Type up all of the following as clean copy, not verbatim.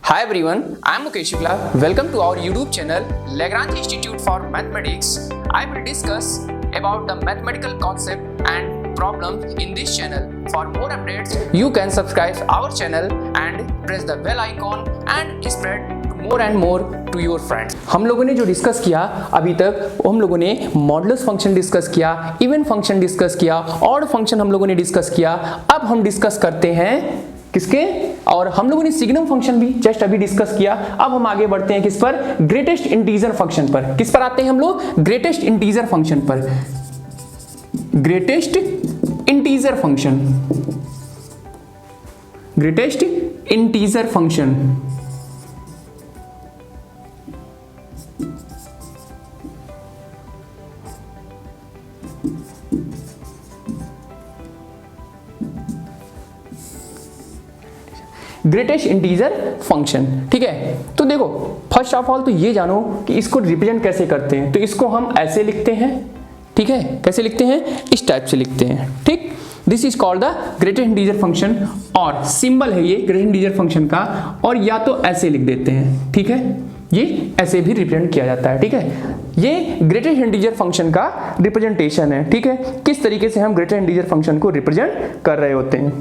Hi everyone, I am Mukesh Shukla. Welcome to our YouTube channel Lagrange Institute for Mathematics. I will discuss about the mathematical concept and problems in this channel. For more updates, you can subscribe our channel and press the bell icon and spread more and more to your friends. हम लोगों ने जो discuss किया अभी तक, हम लोगों ने मॉडुलस फंक्शन डिस्कस किया, इवन फंक्शन डिस्कस किया, ऑड फंक्शन हम लोगों ने डिस्कस किया. अब हम डिस्कस करते हैं किसके, और हम लोगों ने सिग्नम फंक्शन भी जस्ट अभी डिस्कस किया. अब हम आगे बढ़ते हैं किस पर, ग्रेटेस्ट इंटीजर फंक्शन पर. किस पर आते हैं हम लोग, ग्रेटेस्ट इंटीजर फंक्शन पर. Greatest integer function, greatest integer function. Greatest integer function. ठीक है, तो देखो फर्स्ट ऑफ ऑल तो ये जानो कि इसको रिप्रेजेंट कैसे करते हैं. तो इसको हम ऐसे लिखते हैं. ठीक है, कैसे लिखते हैं, इस टाइप से लिखते हैं. ठीक, this is called the greatest integer function. और सिंबल है ये ग्रेटेस्ट इंटीजर फंक्शन का, और या तो ऐसे लिख देते हैं. ठीक है, ये ऐसे भी रिप्रेजेंट किया जाता है. ठीक है, ये ग्रेटेस्ट इंटीजर फंक्शन का रिप्रेजेंटेशन है. ठीक है, किस तरीके से हम ग्रेटेस्ट इंटीजर फंक्शन को रिप्रेजेंट कर रहे होते हैं.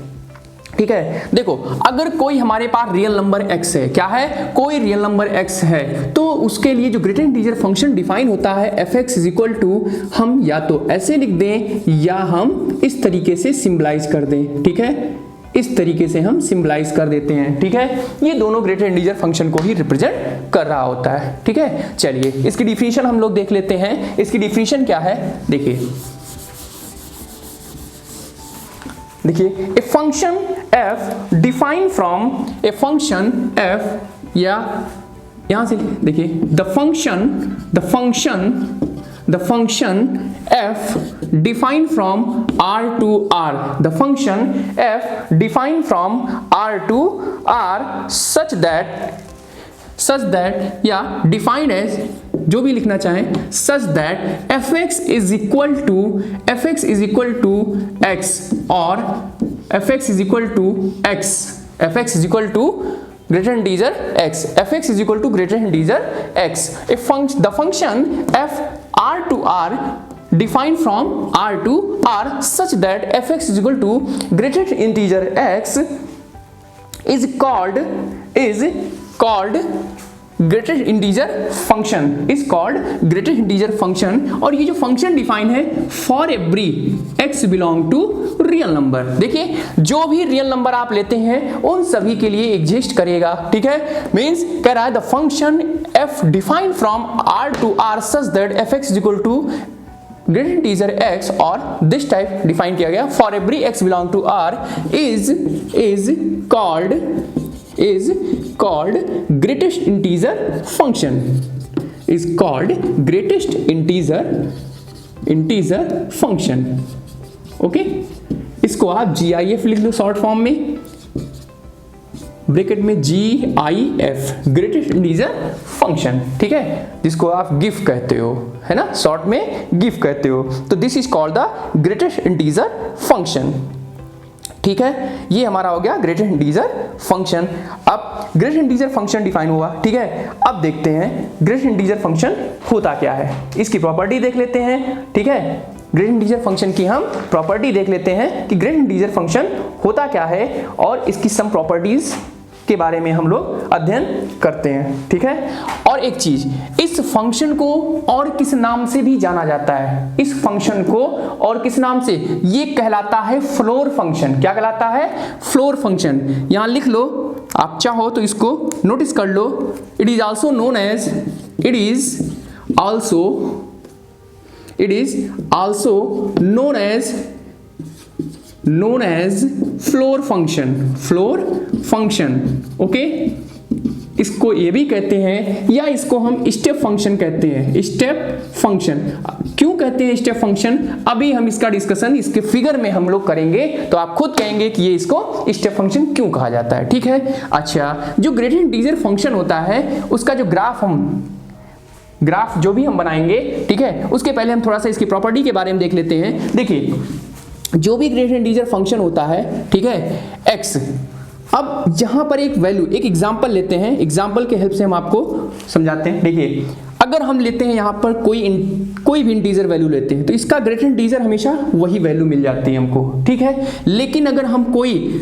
ठीक है, देखो अगर कोई हमारे पास रियल नंबर x है, क्या है, कोई रियल नंबर x है, तो उसके लिए जो ग्रेटेस्ट इंटीजर फंक्शन डिफाइन होता है fx इज इक्वल टू, हम या तो ऐसे लिख दें या हम इस तरीके से सिंबलाइज कर दें. ठीक है, इस तरीके से हम सिंबलाइज कर देते हैं. ठीक है, ये दोनों ग्रेटेस्ट इंटीजर फंक्शन को ही रिप्रेजेंट कर रहा होता है. ठीक है, चलिए इसकी डिफिनीशन हम लोग देख लेते हैं. इसकी डिफिनीशन क्या है, देखिए a function f define from a function f, या यहां से देखिए the function f define from r to r, the function f define from r to r such that या डिफाइंड एज, जो भी लिखना चाहें, सच that fx is equal to x और fx is equal to x, fx is equal to greater integer x, fx is equal to greater integer x. The function f r to r defined from r to r such that fx is equal to greatest integer x is called greatest integer function, is called greatest integer function. और ये जो function define है for every x belong to real number. देखिए जो भी real number आप लेते हैं उन सभी के लिए एग्जिस्ट करेगा. ठीक है, मींस कह रहा है the function f define from r to r such that fx is equal to greatest integer x, और दिस टाइप डिफाइन किया गया for every x belong to r is called greatest integer function, is called greatest integer function. Okay, इसको आप GIF लिख लो short form में, bracket में GIF, greatest integer function. ठीक है, जिसको आप गिफ कहते हो, है ना, शॉर्ट में गिफ कहते हो. तो this is called the greatest integer function. ठीक है, ये हमारा हो गया ग्रेटेस्ट इंटीजर फंक्शन. अब ग्रेटेस्ट इंटीजर फंक्शन डिफाइन हुआ. ठीक है, अब देखते हैं ग्रेटेस्ट इंटीजर फंक्शन होता क्या है, इसकी प्रॉपर्टी देख लेते हैं. ठीक है, ग्रेटेस्ट इंटीजर फंक्शन की हम प्रॉपर्टी देख लेते हैं कि ग्रेटेस्ट इंटीजर फंक्शन होता क्या है, और इसकी सम प्रॉपर्टीज के बारे में हम लोग अध्ययन करते हैं. ठीक है, और एक चीज, इस फंक्शन को और किस नाम से भी जाना जाता है, इस फंक्शन को और किस नाम से, ये कहलाता है फ्लोर फंक्शन. क्या कहलाता है, फ्लोर फंक्शन. यहां लिख लो, आप चाहो तो इसको नोटिस कर लो. It is also known as floor function. Okay, इसको ये भी कहते हैं, या इसको हम स्टेप फंक्शन कहते हैं. स्टेप फंक्शन क्यों कहते हैं स्टेप फंक्शन, अभी हम इसका डिस्कशन इसके फिगर में हम लोग करेंगे, तो आप खुद कहेंगे कि ये इसको स्टेप फंक्शन क्यों कहा जाता है. ठीक है, अच्छा, जो ग्रेटेस्ट इंटीजर फंक्शन होता है उसका जो ग्राफ जो भी हम बनाएंगे, ठीक है, उसके पहले हम थोड़ा सा इसकी प्रॉपर्टी के बारे में देख लेते हैं. देखिए जो भी ग्रेटेस्ट इंटीजर फंक्शन होता है, ठीक है, x अब यहां पर एक वैल्यू, एक एग्जांपल लेते हैं, एग्जांपल के हेल्प से हम आपको समझाते हैं। देखिए अगर हम लेते हैं यहां पर कोई भी इंटीजर वैल्यू लेते हैं तो इसका ग्रेटर इंटीजर हमेशा वही वैल्यू मिल जाती है हमको, ठीक है। लेकिन अगर हम कोई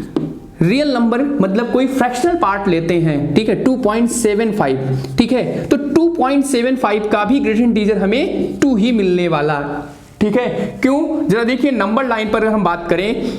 रियल नंबर मतलब कोई फ्रैक्शनल पार्ट लेते हैं, ठीक है, 2.75, ठीक है, तो 2.75 का भी ग्रेटर इंटीजर हमें 2 ही मिलने वाला, ठीक है। क्यों, जरा देखिए नंबर लाइन पर हम बात करें,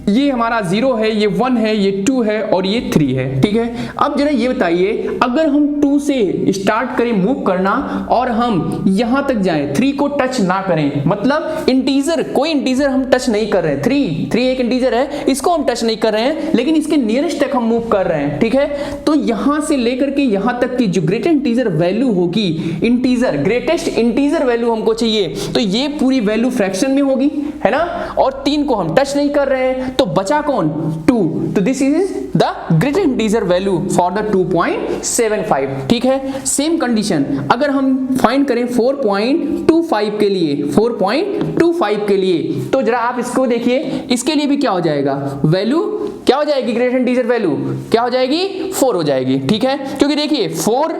ये हमारा 0 है, ये 1 है, ये 2 है और ये 3 है, ठीक है। अब जरा ये बताइए अगर हम 2 से स्टार्ट करें मूव करना और हम यहां तक जाएं, 3 को टच ना करें, मतलब इंटीजर, कोई इंटीजर हम टच नहीं कर रहे हैं, 3 एक इंटीजर है, इसको हम टच नहीं कर रहे हैं, लेकिन इसके नियरेस्ट तक हम मूव कर रहे हैं, ठीक है। तो यहां से लेकर के यहां तक की जो ग्रेटेस्ट इंटीजर वैल्यू होगी, इंटीजर ग्रेटेस्ट इंटीजर वैल्यू हमको चाहिए, तो ये पूरी वैल्यू फ्रैक्शन में होगी, है ना, और 3 को हम टच नहीं कर रहे हैं, तो बचा कौन, 2, तो this is the greatest integer value for the 2.75, ठीक है। सेम कंडीशन अगर हम फाइंड करें 4.25 के लिए, 4.25 के लिए, तो जरा आप इसको देखिए, इसके लिए भी क्या हो जाएगा, वैल्यू क्या हो जाएगी, ग्रेटेस्ट इंटीजर वैल्यू क्या हो जाएगी, 4 हो जाएगी, ठीक है। क्योंकि देखिए 4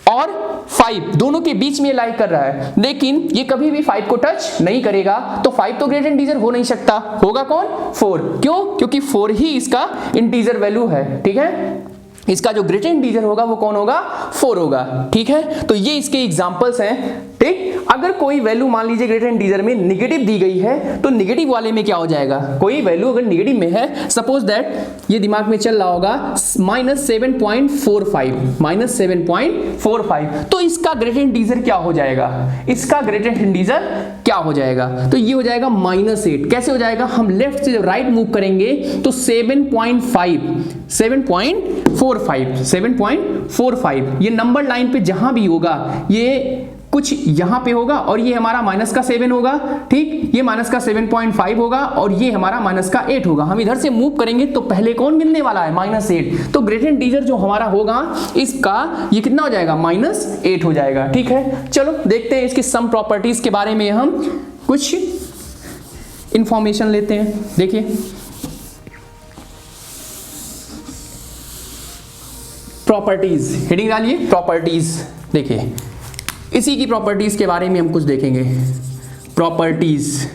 और 5 दोनों के बीच में लाई कर रहा है, लेकिन ये कभी भी 5 को टच नहीं करेगा, तो 5 तो ग्रेटर इंटीजर हो नहीं सकता, होगा कौन, 4, क्यों, क्योंकि 4 ही इसका इंटीजर वैल्यू है, ठीक है। इसका जो ग्रेटर इंटीजर होगा वो कौन होगा, 4 होगा, ठीक है। तो ये इसके एग्जांपल्स हैं, ठीक। अगर कोई वैल्यू मान लीजिए ग्रेटर इंटीजर में नेगेटिव दी गई है, तो नेगेटिव वाले में क्या हो जाएगा, कोई वैल्यू अगर नेगेटिव में है, सपोज दैट ये दिमाग में चल रहा होगा -7.45, तो इसका ग्रेटर इंटीजर क्या हो जाएगा, इसका ग्रेटर इंटीजर क्या हो जाएगा, तो ये हो जाएगा -8। कैसे हो जाएगा, हम लेफ्ट से राइट मूव करेंगे तो 7.45 ये नंबर लाइन पे जहां भी होगा, ये कुछ यहां पे होगा और ये हमारा -7 होगा, ठीक, ये -7.5 होगा और ये हमारा -8 होगा। हम इधर से मूव करेंगे तो पहले कौन मिलने वाला है, -8, तो ग्रेटर इंटीजर जो हमारा होगा इसका ये कितना हो जाएगा, -8 हो जाएगा, ठीक है। चलो देखते हैं इसकी सम प्रॉपर्टीज के बारे में हम कुछ इंफॉर्मेशन लेते हैं। देखिए प्रॉपर्टीज, हेडिंग डालिए प्रॉपर्टीज, देखिए इसी की प्रॉपर्टीज के बारे में हम कुछ देखेंगे, प्रॉपर्टीज,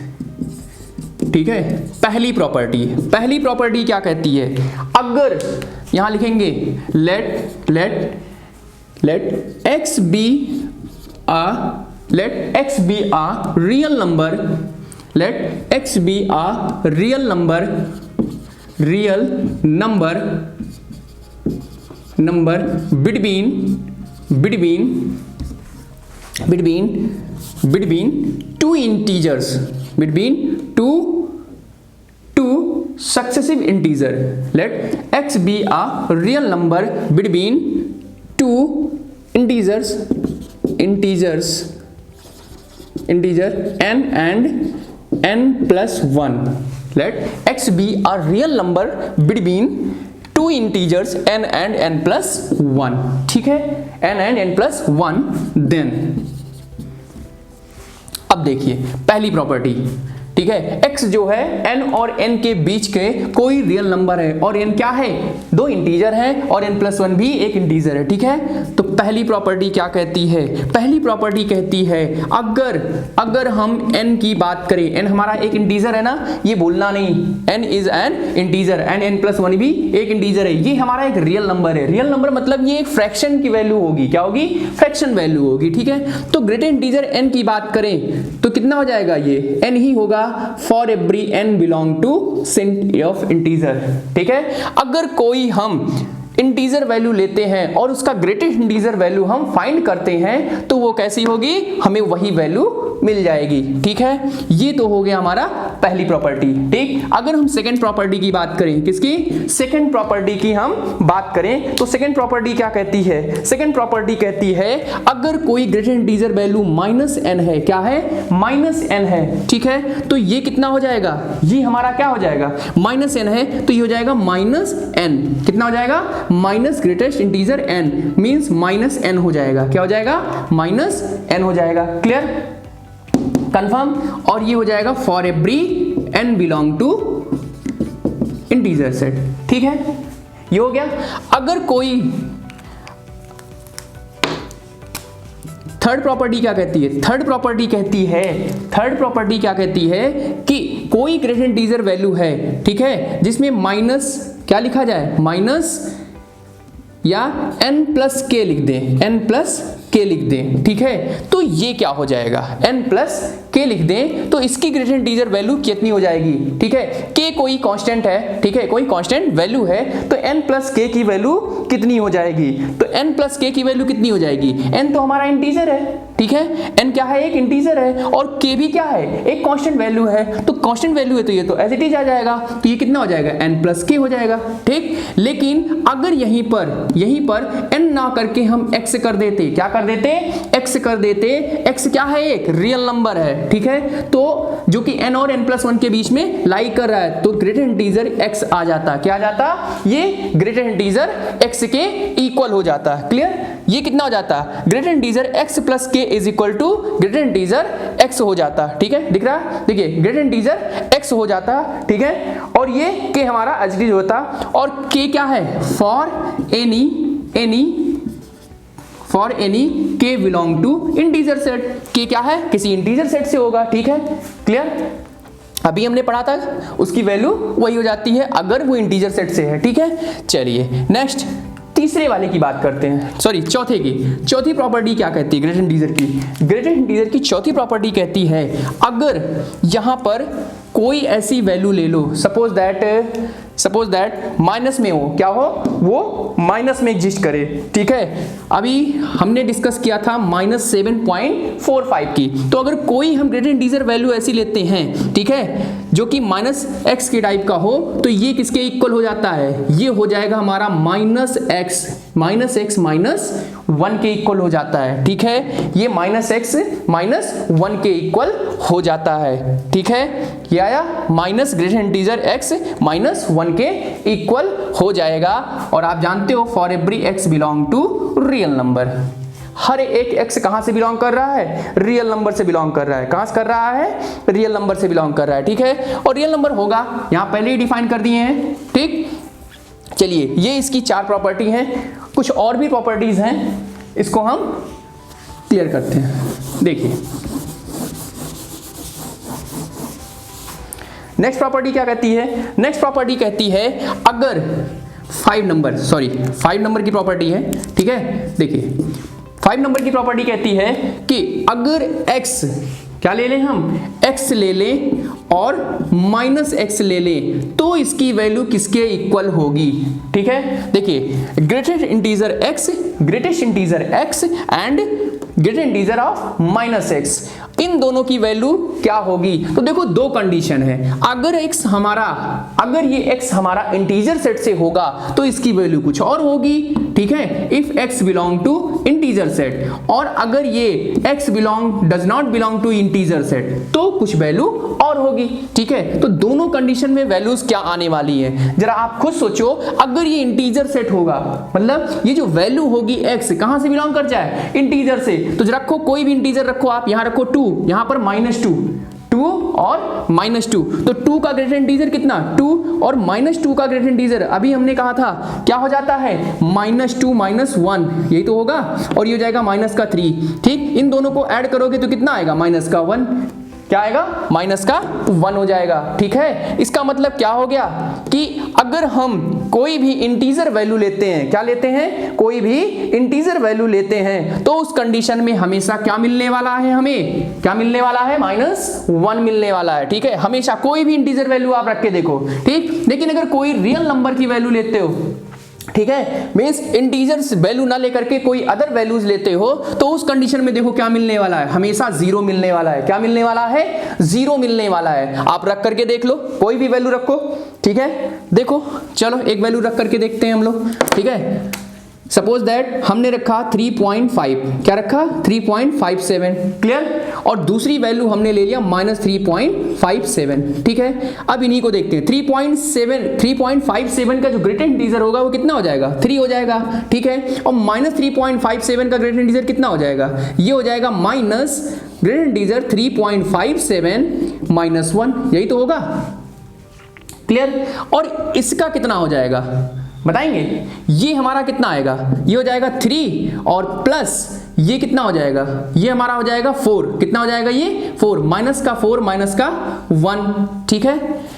ठीक है। पहली प्रॉपर्टी क्या कहती है, अगर यहां लिखेंगे let x be a real number, between two integers, between two successive integer, let x be a real number between two integers integer n and n plus 1, let x be a real number between two integers n and n plus 1, ठीक है, n and n plus 1, then अब देखिए पहली property, ठीक है, x जो है n और n के बीच के कोई रियल नंबर है और n क्या है, 2 इंटीजर है और n plus 1 भी एक इंटीजर है, ठीक है। तो पहली प्रॉपर्टी क्या कहती है, पहली प्रॉपर्टी कहती है अगर हम n की बात करें, n हमारा एक इंटीजर है ना, ये भूलना नहीं, n is an integer and n plus 1 भी एक इंटीजर है, ये हमारा एक रियल नंबर है। रियल नंबर मतलब ये एक फ्रैक्शन की वैल्यू होगी, क्या होगी, फ्रैक्शन वैल्यू होगी, ठीक है। तो ग्रेटर इंटीजर n की बात करें तो कितना हो जाएगा, ये n ही होगा for every n belong to set of integer, ठीक है। अगर कोई हम इंटीजर वैल्यू लेते हैं और उसका ग्रेटेस्ट इंटीजर वैल्यू हम फाइंड करते हैं तो वो कैसी होगी, हमें वही वैल्यू मिल जाएगी, ठीक है। ये तो हो गया हमारा पहली प्रॉपर्टी, ठीक। अगर हम सेकंड प्रॉपर्टी की बात करें, किसकी, सेकंड प्रॉपर्टी की हम बात करें तो सेकंड प्रॉपर्टी क्या कहती है, सेकंड प्रॉपर्टी कहती है अगर कोई ग्रेटर इंटीजर वैल्यू -n है, क्या है, -n है, ठीक है, तो ये कितना हो जाएगा, ये हमारा क्या हो जाएगा, -n है, तो ये हो जाएगा -n, कितना हो जाएगा, minus greatest integer n means -n हो जाएगा, क्या हो जाएगा, -n हो जाएगा, क्लियर, कंफर्म। और ये हो जाएगा for every n belong to integer set. ठीक है, ये हो गया। अगर कोई थर्ड प्रॉपर्टी क्या कहती है, थर्ड प्रॉपर्टी क्या कहती है कि कोई ग्रेटर इंटीजर वैल्यू है, ठीक है, जिसमें माइनस क्या लिखा जाए, माइनस या n प्लस के लिख दें, n प्लस के लिख दें, ठीक है, तो ये क्या हो जाएगा, n प्लस के लिख दें तो इसकी ग्रेटर इंटीजर वैल्यू कितनी हो जाएगी, ठीक है, k कोई कांस्टेंट है, ठीक है, कोई कांस्टेंट वैल्यू है, तो n प्लस के की वैल्यू कितनी हो जाएगी, तो n प्लस के की वैल्यू कितनी हो जाएगी, n तो हमारा इंटीजर है, ठीक है, n क्या है, एक इंटीजर है, और k भी क्या है, एक कांस्टेंट वैल्यू है, तो कांस्टेंट वैल्यू है तो ये तो एज इट इज आ जाएगा, तो ये कितना हो जाएगा, n प्लस के हो जाएगा। ठीक, लेकिन अगर यहीं पर n ना करके हम x कर देते, क्या कर देते, x कर देते, x क्या है, एक रियल नंबर है, ठीक है, तो जो कि n और n प्लस 1 के बीच में लाई कर रहा है, तो ग्रेटर इंटीजर x आ जाता, क्या आ जाता, ये ग्रेटर इंटीजर x के इक्वल हो जाता। क्लियर, ये कितना हो जाता, greater integer x plus k is equal to greater integer x हो जाता। ठीक है, दिख रहा, देखिए ग्रेटर इंटीजर x हो जाता, ठीक है, और ये k हमारा एज इट इज होता, और k क्या है, for any k belong to integer set, k क्या है, किसी इंटीजर सेट से होगा। ठीक है, क्लियर, अभी हमने पढ़ा था उसकी वैल्यू वही हो जाती है अगर वो इंटीजर सेट से है। ठीक है, चलिए नेक्स्ट तीसरे वाले की बात करते हैं, सॉरी चौथे की। चौथी प्रॉपर्टी क्या कहती है ग्रेटर इंटीजर की, ग्रेटर इंटीजर की चौथी प्रॉपर्टी कहती है अगर यहां पर कोई ऐसी वैल्यू ले लो, सपोज दैट माइनस में हो, क्या हो, वो माइनस में एग्जिस्ट करे। ठीक है, अभी हमने डिस्कस किया था -7.45 की, तो अगर कोई हम ग्रेटर इंटीजर वैल्यू ऐसी लेते हैं, ठीक है, जो कि -x के टाइप का हो, तो ये किसके इक्वल हो जाता है, ये हो जाएगा हमारा -x -1 के इक्वल हो जाता है। ठीक है, ये -x -1 के इक्वल हो जाता है। ठीक है, ये आया माइनस ग्रेटर इंटीजर x -1 के इक्वल हो जाएगा, और आप जानते हो for every x belong to real number, हर एक x कहां से बिलोंग कर रहा है, रियल नंबर से बिलोंग कर रहा है, कहां से कर रहा है, रियल नंबर से बिलोंग कर रहा है। ठीक है, और रियल नंबर होगा यहां पहले ही डिफाइन कर दिए हैं। ठीक, चलिए ये इसकी 4 प्रॉपर्टी हैं, कुछ और भी प्रॉपर्टीज हैं, इसको हम क्लियर करते हैं। देखिए नेक्स्ट प्रॉपर्टी क्या कहती है, नेक्स्ट प्रॉपर्टी कहती है अगर 5 नंबर की प्रॉपर्टी है। ठीक है, देखिए 5 नंबर की प्रॉपर्टी कहती है कि अगर x क्या ले लें हम, x ले लें और -x ले लें, तो इसकी वैल्यू किसके इक्वल होगी। ठीक है, देखिए greatest integer x and greater integer of -x, इन दोनों की वैल्यू क्या होगी। तो देखो दो कंडीशन है, अगर ये x हमारा इंटीजर सेट से होगा तो इसकी वैल्यू कुछ और होगी। ठीक है, if x belong to integer set, और अगर ये x does not belong to integer set तो कुछ वैल्यू और होगी। ठीक है, तो दोनों कंडीशन में वैल्यूज क्या आने वाली है, जरा आप खुद सोचो। अगर ये इंटीजर सेट होगा, मतलब ये जो वैल्यू होगी x कहां से बिलोंग कर जाए, इंटीजर से, तो जरा रखो कोई भी इंटीजर रखो, आप यहां रखो 2, यहां पर -2 और -2, तो 2 का ग्रेटर इंटीजर कितना, 2, और -2 का ग्रेटर इंटीजर अभी हमने कहा था क्या हो जाता है, -2 -1, यही तो होगा, और ये हो जाएगा -3। ठीक, इन दोनों को ऐड करोगे तो कितना आएगा, -1, क्या आएगा, -1 हो जाएगा। ठीक है, इसका मतलब क्या हो गया कि अगर हम कोई भी इंटीजर वैल्यू लेते हैं, क्या लेते हैं, कोई भी इंटीजर वैल्यू लेते हैं, तो उस कंडीशन में हमेशा क्या मिलने वाला है, हमें क्या मिलने वाला है, -1 मिलने वाला है। ठीक है, हमेशा कोई भी इंटीजर वैल्यू आप रख के देखो। ठीक, लेकिन अगर कोई रियल नंबर की वैल्यू लेते हो, ठीक है, मींस इंटीजर्स वैल्यू ना लेकर के कोई अदर वैल्यूज लेते हो, तो उस कंडीशन में देखो क्या मिलने वाला है, हमेशा 0 मिलने वाला है। क्या मिलने वाला है, 0 मिलने वाला है। आप रख करके देख लो, कोई भी वैल्यू रखो। ठीक है, देखो चलो एक वैल्यू रख करके देखते हैं हम लोग। ठीक है, सपोज दैट हमने रखा 3.5, क्या रखा 3.57, क्लियर, और दूसरी वैल्यू हमने ले लिया -3.57। ठीक है, अब इन्हीं को देखते हैं। 3.57 का जो ग्रेटर इंटीजर होगा वो कितना हो जाएगा, 3 हो जाएगा। ठीक है, और -3.57 का ग्रेटर इंटीजर कितना हो जाएगा, ये हो जाएगा माइनस ग्रेटर इंटीजर 3.57 -1, यही तो होगा। क्लियर। और इसका कितना हो जाएगा बताएंगे, ये हमारा कितना आएगा, ये हो जाएगा 3 और प्लस ये कितना हो जाएगा, ये हमारा हो जाएगा 4, कितना हो जाएगा ये 4, माइनस का 4 माइनस का 1, ठीक है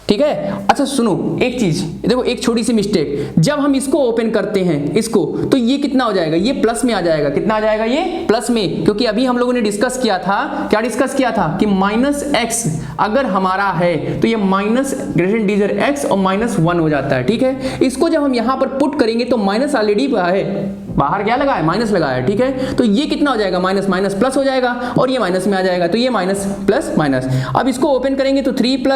ठीक है। अच्छा सुनो एक चीज देखो, एक छोटी सी मिस्टेक, जब हम इसको ओपन करते हैं इसको, तो ये कितना हो जाएगा, ये प्लस में आ जाएगा, कितना आ जाएगा ये प्लस में, क्योंकि अभी हम लोगों ने डिस्कस किया था, क्या डिस्कस किया था कि माइनस एक्स अगर हमारा है तो ये माइनस ग्रेटर इंटीजर एक्स और माइनस 1 हो जाता है, ठीक है। इसको जब हम यहां पर पुट करेंगे तो माइनस ऑलरेडी है, बाहर क्या लगा है माइनस लगा है, ठीक है। तो ये कितना हो जाएगा, माइनस माइनस प्लस हो जाएगा और ये माइनस में आ जाएगा, तो ये माइनस प्लस माइनस। अब इसको ओपन करेंगे तो 3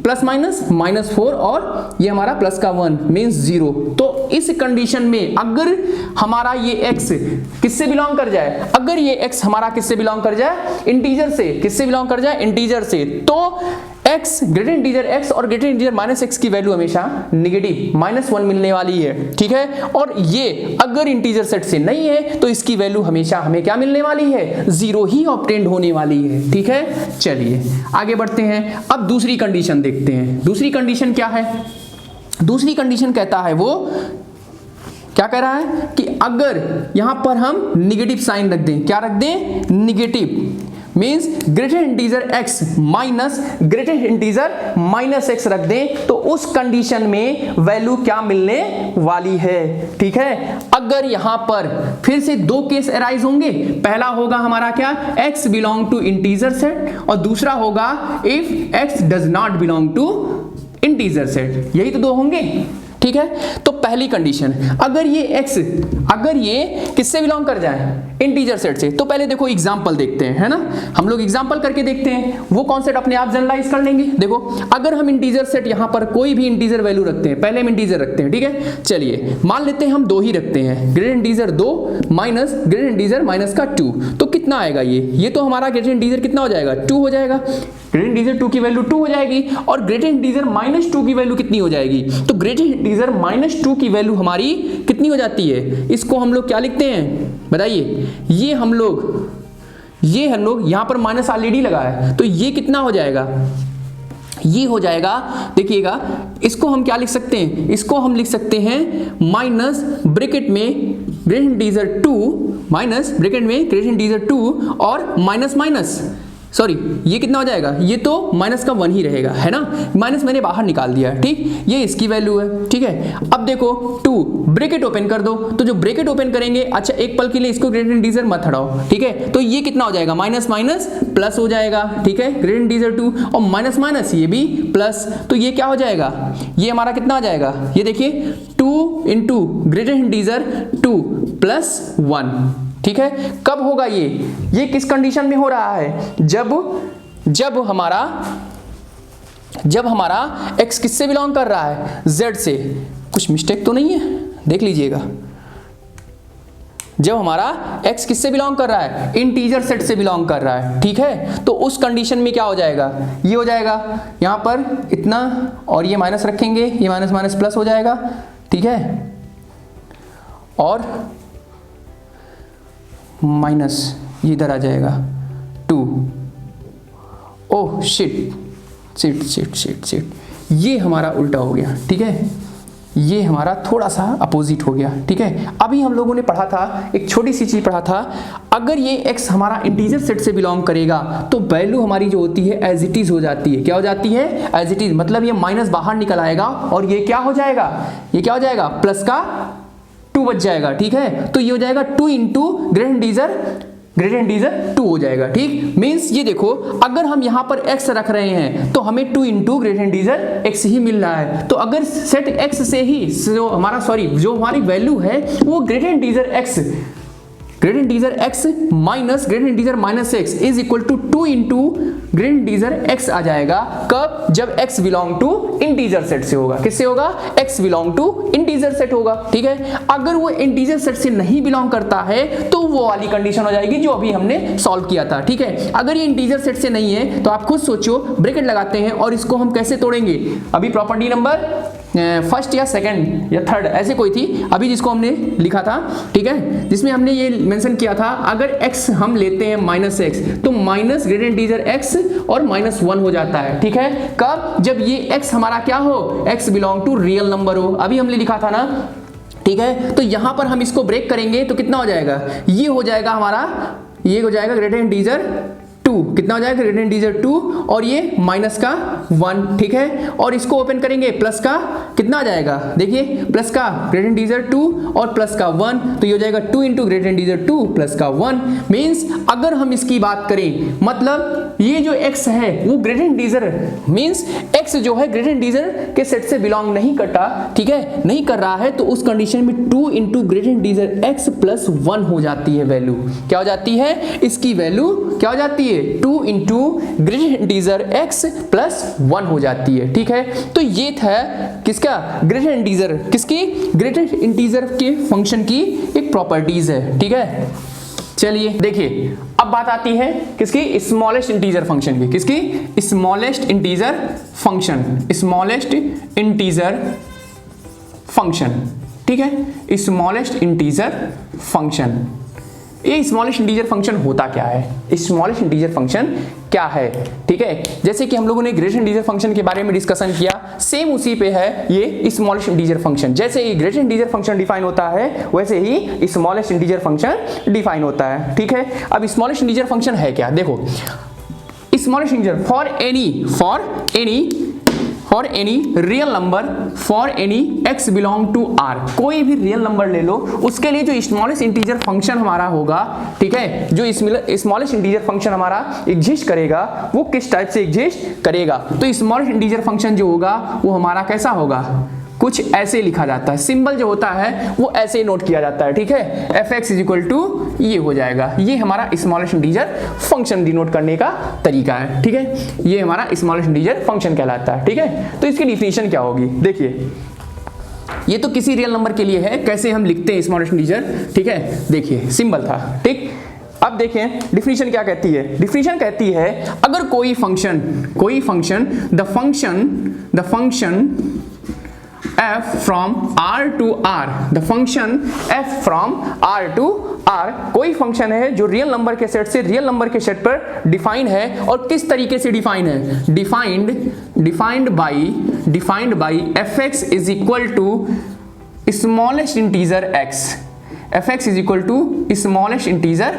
प्लस माइनस माइनस 4 और ये हमारा प्लस का 1 मीन्स 0। तो इस कंडीशन में अगर हमारा ये x किससे बिलोंग कर जाए, अगर ये x हमारा किससे बिलोंग कर जाए, इंटीजर से, किससे बिलोंग कर जाए, इंटीजर से, तो x ग्रेटर इंटीजर x और ग्रेटर इंटीजर माइनस x की वैल्यू हमेशा नेगेटिव -1 मिलने वाली है, ठीक है। और ये अगर इंटीजर सेट से नहीं है तो इसकी वैल्यू हमेशा हमें क्या मिलने वाली है, 0 ही ऑब्टेन्ड होने वाली है, ठीक है। चलिए आगे बढ़ते हैं, अब दूसरी कंडीशन देखते हैं। दूसरी कंडीशन क्या है, दूसरी कंडीशन कहता है, वो क्या कह रहा है कि अगर यहां पर हम निगेटिव साइन रख दें, क्या रख दें, negative, means greater integer x minus greater integer minus x रख दें, तो उस कंडीशन में वैल्यू क्या मिलने वाली है, ठीक है। अगर यहां पर फिर से दो केस अराइज होंगे, पहला होगा हमारा क्या, x belong to integer set, और दूसरा होगा if x does not belong to integer set, यही तो दो होंगे, ठीक है। तो पहली कंडीशन, अगर ये x अगर ये किससे बिलोंग कर जाए, इंटीजर सेट से, तो पहले देखो एग्जांपल देखते हैं, है ना, हम लोग एग्जांपल करके देखते हैं, वो कॉन्सेप्ट अपने आप जनरलाइज कर लेंगे। देखो अगर हम इंटीजर सेट यहां पर कोई भी इंटीजर वैल्यू रखते हैं, पहले हम इंटीजर रखते हैं, ठीक है। चलिए मान लेते हैं हम 2 ही रखते हैं, greater integer 2 minus greater integer minus का 2, तो कितना आएगा ये तो हमारा ग्रेटर इंटीजर कितना हो जाएगा, 2 हो जाएगा, ग्रेटर इंटीजर 2 की वैल्यू 2 हो जाएगी, और ग्रेटर इंटीजर -2 की वैल्यू कितनी हो जाएगी, तो ग्रेटर इंटीजर -2 की वैल्यू हमारी कितनी हो जाती है, इसको हम लोग क्या लिखते हैं बताइए, ये हम लोग यहां पर माइनस ऑलरेडी लगा है, तो ये कितना हो जाएगा, ये हो जाएगा, देखिएगा इसको हम क्या लिख सकते हैं, इसको हम लिख सकते हैं माइनस ब्रैकेट में ग्रेटर इंटीजर 2 माइनस ब्रैकेट में ग्रेटर इंटीजर 2 और माइनस माइनस, सॉरी ये कितना हो जाएगा, ये तो माइनस का 1 ही रहेगा, है ना, माइनस मैंने बाहर निकाल दिया, ठीक, ये इसकी वैल्यू है, ठीक है। अब देखो 2 ब्रैकेट ओपन कर दो, तो जो ब्रैकेट ओपन करेंगे, अच्छा एक पल के लिए इसको ग्रेटर इंटीजर मत हटाओ, ठीक है, तो ये कितना हो जाएगा, माइनस माइनस प्लस हो जाएगा, ठीक है, ग्रेटर इंटीजर 2 और माइनस माइनस ये भी प्लस, तो ये क्या हो जाएगा, ये हमारा कितना आ जाएगा, ये देखिए 2 इंटू ग्रेटर इंटीजर 2 प्लस 1, ठीक है। कब होगा ये किस कंडीशन में हो रहा है, जब हमारा x किससे बिलोंग कर रहा है, z से, कुछ मिस्टेक तो नहीं है, देख लीजिएगा, जब हमारा x किससे बिलोंग कर रहा है, इंटीजर सेट से बिलोंग कर रहा है, ठीक है। तो उस कंडीशन में क्या हो जाएगा, ये हो जाएगा यहां पर इतना, और ये माइनस रखेंगे, ये माइनस माइनस प्लस हो जाएगा, ठीक है, और माइनस ये इधर आ जाएगा 2, ओह शिट, ये हमारा उल्टा हो गया, ठीक है, ये हमारा थोड़ा सा अपोजिट हो गया, ठीक है। अभी हम लोगों ने पढ़ा था, एक छोटी सी चीज पढ़ा था, अगर ये x हमारा इंटीजर सेट से बिलोंग करेगा तो वैल्यू हमारी जो होती है एज इट इज हो जाती है, क्या हो जाती है, एज इट इज, मतलब ये माइनस बाहर निकल आएगा और ये क्या हो जाएगा, ये क्या हो जाएगा, प्लस का 2 बच जाएगा, ठीक है। तो ये हो जाएगा 2 इंटू ग्रेटर इंटीजर 2 हो जाएगा, ठीक, मींस ये देखो अगर हम यहां पर x रख रहे हैं तो हमें 2 इंटू ग्रेटर इंटीजर x ही मिल रहा है, तो अगर सेट x से ही जो हमारी वैल्यू है वो greater integer x minus greater integer minus x is equal to 2 into greater integer x आ जाएगा, कब, जब x belong to integer set से होगा, किससे होगा, x belong to integer set होगा, ठीक है। अगर वो इंटीजर सेट से नहीं बिलोंग करता है तो वो वाली कंडीशन हो जाएगी जो अभी हमने सॉल्व किया था, ठीक है। अगर ये इंटीजर सेट से नहीं है तो आप खुद सोचो, ब्रैकेट लगाते हैं और इसको हम कैसे तोड़ेंगे, अभी प्रॉपर्टी नंबर फर्स्ट या सेकंड या थर्ड ऐसे कोई थी अभी जिसको हमने लिखा था, ठीक है, जिसमें हमने ये मेंशन किया था अगर x हम लेते हैं -x तो माइनस ग्रेटर इंटीजर x और -1 हो जाता है, ठीक है। कब? जब ये x हमारा क्या हो, x belong to real number हो, अभी हमने लिखा था ना, ठीक है। तो यहां पर हम इसको ब्रेक करेंगे तो कितना हो जाएगा, ये हो जाएगा हमारा, ये हो जाएगा ग्रेटर इंटीजर 2, कितना हो जाएगा ग्रेटर इंटीजर 2 और ये माइनस का 1, ठीक है। और इसको ओपन करेंगे प्लस का कितना आ जाएगा, देखिए प्लस का ग्रेटर इंटीजर 2 और प्लस का 1, तो ये हो जाएगा 2 इंटू ग्रेटर इंटीजर 2 प्लस का 1। मीन्स अगर हम इसकी बात करें, मतलब ये जो x है वो ग्रेटर इंटीजर, मीन्स x जो है ग्रेटर इंटीजर के सेट से बिलोंग नहीं करता, ठीक है, नहीं कर रहा है, तो उस कंडीशन में 2 into greater integer x plus 1 हो जाती है वैल्यू, क्या हो जाती है, इसकी वैल्यू क्या हो जाती है, 2 into greater integer x plus 1 हो जाती है, ठीक है। तो ये था किसका, ग्रेटर इंटीजर, किसकी, ग्रेटर इंटीजर के फंक्शन की एक प्रॉपर्टीज है, ठीक है। चलिए देखिए अब बात आती है किसकी, स्मॉलेस्ट इंटीजर फंक्शन की, किसकी, smallest integer function, smallest integer function, ठीक है, स्मॉलेस्ट इंटीजर फंक्शन। ये स्मॉलेस्ट इंटीजर फंक्शन होता क्या है, स्मॉलेस्ट इंटीजर फंक्शन क्या है, ठीक है। जैसे कि हम लोगों ने ग्रेटर इंटीजर फंक्शन के बारे में डिस्कशन किया, सेम उसी पे है ये स्मॉलेस्ट इंटीजर फंक्शन। जैसे ही ग्रेटर इंटीजर फंक्शन डिफाइन होता है वैसे ही स्मॉलेस्ट इंटीजर फंक्शन डिफाइन होता है, ठीक है। अब स्मॉलेस्ट इंटीजर फंक्शन है क्या, देखो smallest integer for any real number, for any x belong to r, कोई भी रियल नंबर ले लो, उसके लिए जो स्मॉलेस्ट इंटीजर फंक्शन हमारा होगा, ठीक है, जो स्मॉलेस्ट इंटीजर फंक्शन हमारा एग्जिस्ट करेगा वो किस टाइप से एग्जिस्ट करेगा, तो स्मॉलेस्ट इंटीजर फंक्शन जो होगा वो हमारा कैसा होगा, कुछ ऐसे लिखा जाता है, सिंबल जो होता है वो ऐसे नोट किया जाता है, ठीक है, fx इज इक्वल टू ये हो जाएगा, ये हमारा स्मॉलेस्ट इंटीजर फंक्शन डिनोट करने का तरीका है, ठीक है, ये हमारा स्मॉलेस्ट इंटीजर फंक्शन कहलाता है, ठीक है। तो इसकी डिफिनीशन क्या होगी, देखिए ये तो किसी रियल नंबर के लिए है, कैसे हम लिखते हैं स्मॉलेस्ट इंटीजर, ठीक है, देखिए सिंबल था, ठीक। अब देखें डिफिनीशन क्या कहती है, डिफिनीशन कहती है अगर कोई function the function f from r to r, the function f from r to r, कोई फंक्शन है जो रियल नंबर के सेट से रियल नंबर के सेट पर डिफाइन है, और किस तरीके से डिफाइन है, defined by fx is equal to smallest integer x, fx is equal to smallest integer